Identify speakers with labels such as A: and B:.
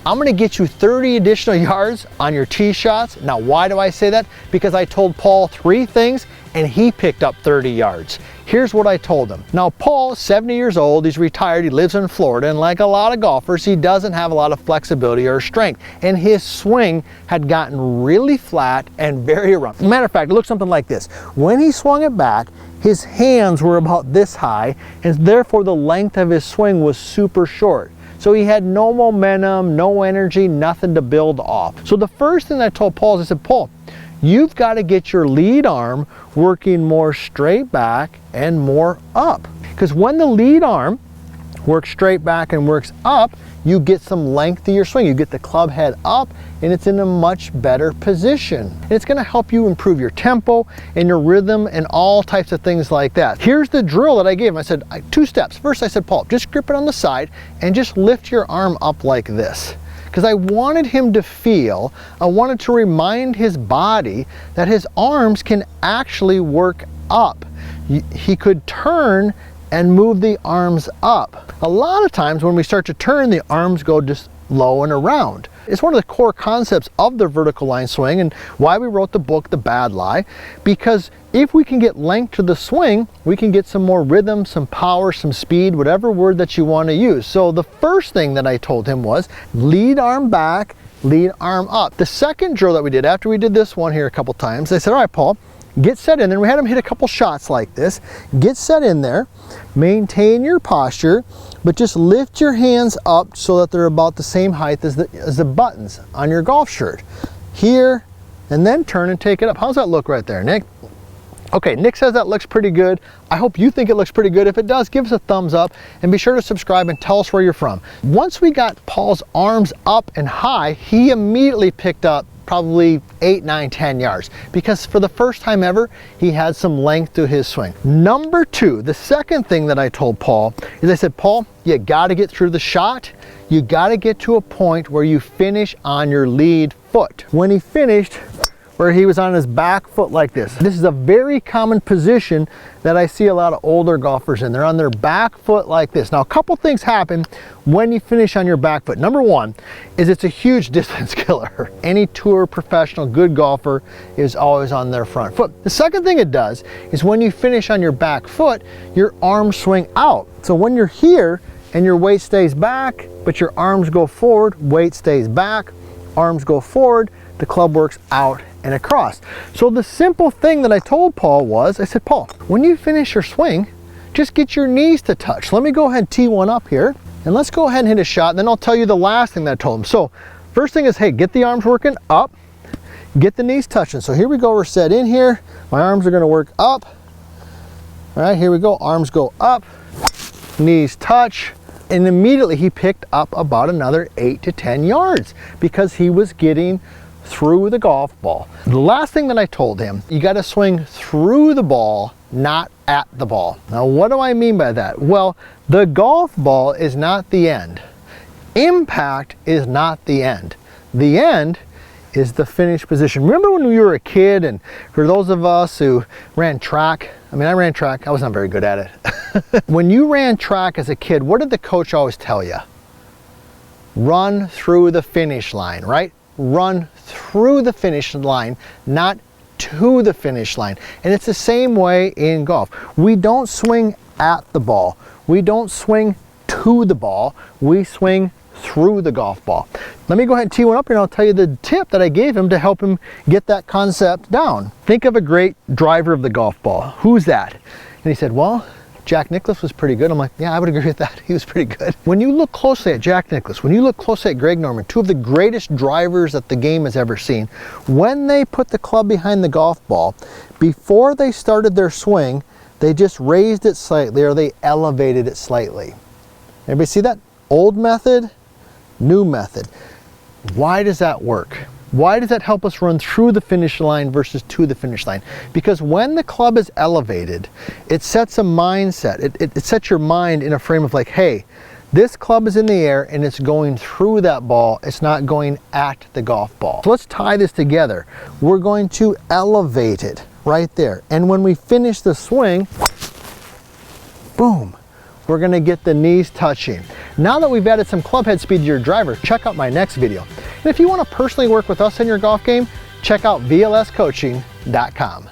A: I'm gonna get you 30 additional yards on your tee shots. Now, why do I say that? Because I told Paul 3 things and he picked up 30 yards. Here's what I told him. Now, Paul, 70 years old, he's retired, he lives in Florida, and like a lot of golfers, he doesn't have a lot of flexibility or strength. And his swing had gotten really flat and very rough. As a matter of fact, it looked something like this. When he swung it back, his hands were about this high, and therefore the length of his swing was super short. So he had no momentum, no energy, nothing to build off. So the first thing I told Paul is, I said, Paul, you've got to get your lead arm working more straight back and more up. Because when the lead arm works straight back and works up, you get some length to your swing. You get the club head up and it's in a much better position. And it's gonna help you improve your tempo and your rhythm and all types of things like that. Here's the drill that I gave him. I said, 2 steps. First, I said, Paul, just grip it on the side and just lift your arm up like this. Because I wanted him to feel, I wanted to remind his body that his arms can actually work up. He could turn and move the arms up. A lot of times when we start to turn, the arms go just low and around. It's one of the core concepts of the vertical line swing and why we wrote the book, The Bad Lie, because if we can get length to the swing, we can get some more rhythm, some power, some speed, whatever word that you want to use. So the first thing that I told him was lead arm back, lead arm up. The second drill that we did after we did this one here a couple times, I said, all right, Paul, get set in there. We had him hit a couple shots like this. Get set in there, maintain your posture, but just lift your hands up so that they're about the same height as the buttons on your golf shirt. Here, and then turn and take it up. How's that look right there, Nick? Okay, Nick says that looks pretty good. I hope you think it looks pretty good. If it does, give us a thumbs up and be sure to subscribe and tell us where you're from. Once we got Paul's arms up and high, he immediately picked up probably 8, 9, 10 yards because for the first time ever, he had some length to his swing. Number 2, the second thing that I told Paul is I said, Paul, you got to get through the shot. You got to get to a point where you finish on your lead foot. When he finished, where he was on his back foot like this. This is a very common position that I see a lot of older golfers in. They're on their back foot like this. Now, a couple things happen when you finish on your back foot. Number 1 is it's a huge distance killer. Any tour professional, good golfer is always on their front foot. The second thing it does is when you finish on your back foot, your arms swing out. So when you're here and your weight stays back, but your arms go forward, weight stays back, arms go forward, the club works out and across. So the simple thing that I told Paul was, I said, Paul, when you finish your swing, just get your knees to touch. Let me go ahead and tee one up here, and let's go ahead and hit a shot, and then I'll tell you the last thing that I told him. So first thing is, hey, get the arms working up, get the knees touching. So here we go, we're set in here. My arms are gonna work up. All right, here we go, arms go up, knees touch, and immediately he picked up about another 8 to 10 yards because he was getting through the golf ball. The last thing that I told him, you got to swing through the ball, not at the ball. Now, what do I mean by that? Well, the golf ball is not the end. Impact is not the end. The end is the finish position. Remember when we were a kid, and for those of us who ran track, I ran track, I was not very good at it. When you ran track as a kid, what did the coach always tell you? Run through the finish line, right? Run through the finish line, not to the finish line. And it's the same way in golf. We don't swing at the ball. We don't swing to the ball. We swing through the golf ball. Let me go ahead and tee one up here and I'll tell you the tip that I gave him to help him get that concept down. Think of a great driver of the golf ball. Who's that? And he said, well, Jack Nicklaus was pretty good. I'm like, yeah, I would agree with that. He was pretty good. When you look closely at Jack Nicklaus, when you look closely at Greg Norman, 2 of the greatest drivers that the game has ever seen, when they put the club behind the golf ball, before they started their swing, they just raised it slightly or they elevated it slightly. Everybody see that? Old method, new method. Why does that work? Why does that help us run through the finish line versus to the finish line? Because when the club is elevated, it sets a mindset. It sets your mind in a frame of like, hey, this club is in the air and it's going through that ball. It's not going at the golf ball. So let's tie this together. We're going to elevate it right there. And when we finish the swing, boom, we're gonna get the knees touching. Now that we've added some club head speed to your driver, check out my next video. And if you want to personally work with us in your golf game, check out VLScoaching.com.